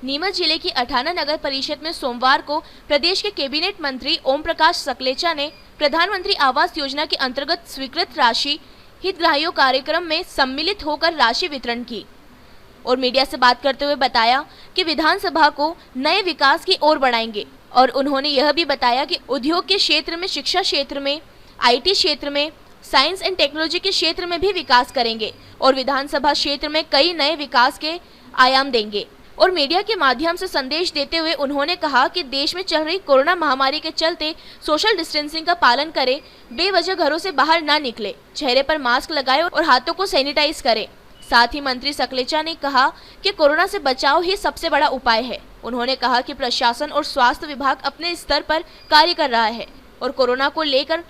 नीमच जिले की अठाना नगर परिषद में सोमवार को प्रदेश के कैबिनेट मंत्री ओम प्रकाश सकलेचा ने प्रधानमंत्री आवास योजना के अंतर्गत स्वीकृत राशि हितग्राहियों कार्यक्रम में सम्मिलित होकर राशि वितरण की और मीडिया से बात करते हुए बताया कि विधानसभा को नए विकास की ओर बढ़ाएंगे। और उन्होंने यह भी बताया कि उद्योग के क्षेत्र में, शिक्षा क्षेत्र में, IT क्षेत्र में, साइंस एंड टेक्नोलॉजी के क्षेत्र में भी विकास करेंगे और विधानसभा क्षेत्र में कई नए विकास के आयाम देंगे। और मीडिया के माध्यम से संदेश देते हुए उन्होंने कहा कि देश में चल रही कोरोना महामारी के चलते सोशल डिस्टेंसिंग का पालन करें, बेवजह घरों से बाहर ना निकले, चेहरे पर मास्क लगाएं और हाथों को सैनिटाइज करें। साथ ही मंत्री सकलेचा ने कहा कि कोरोना से बचाव ही सबसे बड़ा उपाय है। उन्होंने कहा कि प्रशासन और स्वास्थ्य विभाग अपने स्तर पर कार्य कर रहा है और कोरोना को लेकर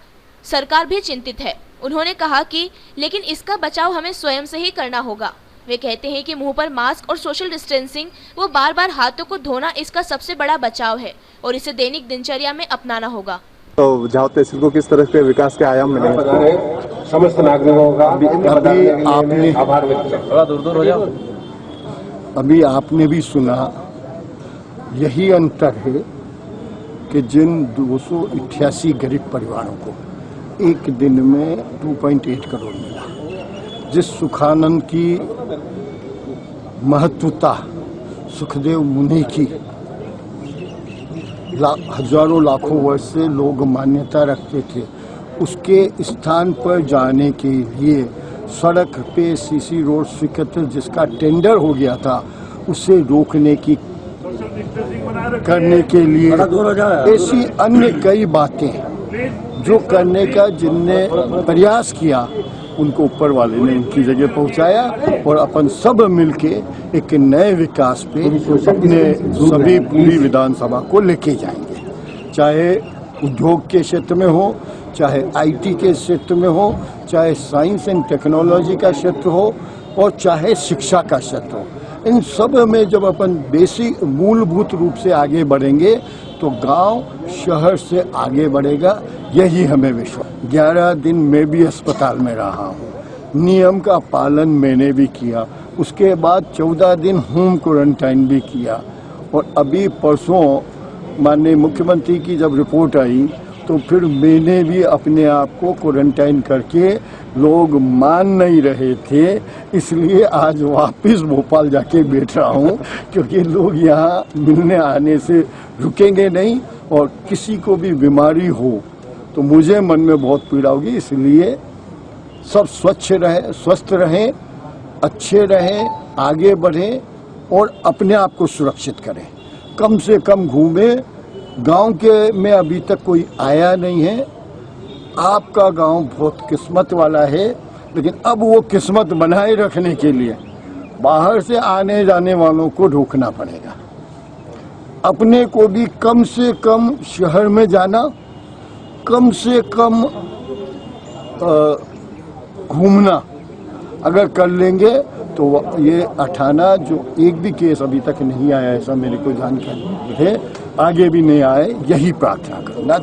सरकार भी चिंतित है। उन्होंने कहा कि लेकिन इसका बचाव हमें स्वयं से ही करना होगा। वे कहते हैं कि मुंह पर मास्क और सोशल डिस्टेंसिंग व बार बार हाथों को धोना इसका सबसे बड़ा बचाव है और इसे दैनिक दिनचर्या में अपनाना होगा। तो झाव तहसील को किस तरह के विकास के आयाम मिलेंगे? समस्त नागरिकों का आपने आभार व्यक्त थोड़ा दूर हो जाओ। अभी आपने भी सुना, यही अंतर है कि जिन 288 गरीब परिवारों को एक दिन में 2.8 करोड़ मिला, जिस सुखानंद की महत्वता सुखदेव मुनि की हजारों लाखों वर्ष से लोग मान्यता रखते थे, उसके स्थान पर जाने के लिए सड़क पे सीसी रोड स्वीकृत जिसका टेंडर हो गया था, उसे रोकने की करने के लिए ऐसी अन्य कई बातें जो करने का जिनने प्रयास किया, उनको ऊपर वाले ने उनकी जगह पहुंचाया और अपन सब मिलके एक नए विकास पे अपने सभी पूरी विधानसभा को लेके जाएंगे। चाहे उद्योग के क्षेत्र में हो, चाहे IT के क्षेत्र में हो, चाहे साइंस एंड टेक्नोलॉजी का क्षेत्र हो और चाहे शिक्षा का क्षेत्र हो। इन सब में जब अपन बेसिक मूलभूत रूप से आगे बढ़ेंगे तो गांव शहर से आगे बढ़ेगा, यही हमें विश्वास। 11 दिन मैं भी अस्पताल में रहा हूँ, नियम का पालन मैंने भी किया, उसके बाद 14 दिन होम क्वारंटाइन भी किया। और अभी परसों माननीय मुख्यमंत्री की जब रिपोर्ट आई तो फिर मैंने भी अपने आप को क्वारंटाइन करके, लोग मान नहीं रहे थे, इसलिए आज वापस भोपाल जाके बैठ रहा हूँ, क्योंकि लोग यहाँ मिलने आने से रुकेंगे नहीं और किसी को भी बीमारी हो तो मुझे मन में बहुत पीड़ा होगी। इसलिए सब स्वच्छ रहें, स्वस्थ रहें, अच्छे रहें, आगे बढ़ें और अपने आप को सुरक्षित करें, कम से कम घूमें। गांव के में अभी तक कोई आया नहीं है, आपका गांव बहुत किस्मत वाला है, लेकिन अब वो किस्मत बनाए रखने के लिए बाहर से आने जाने वालों को रोकना पड़ेगा। अपने को भी कम से कम शहर में जाना, कम से कम घूमना अगर कर लेंगे तो ये अठाना जो एक भी केस अभी तक नहीं आया, ऐसा मेरे को जानकारी है, आगे भी नहीं आए, यही प्रार्थना करना।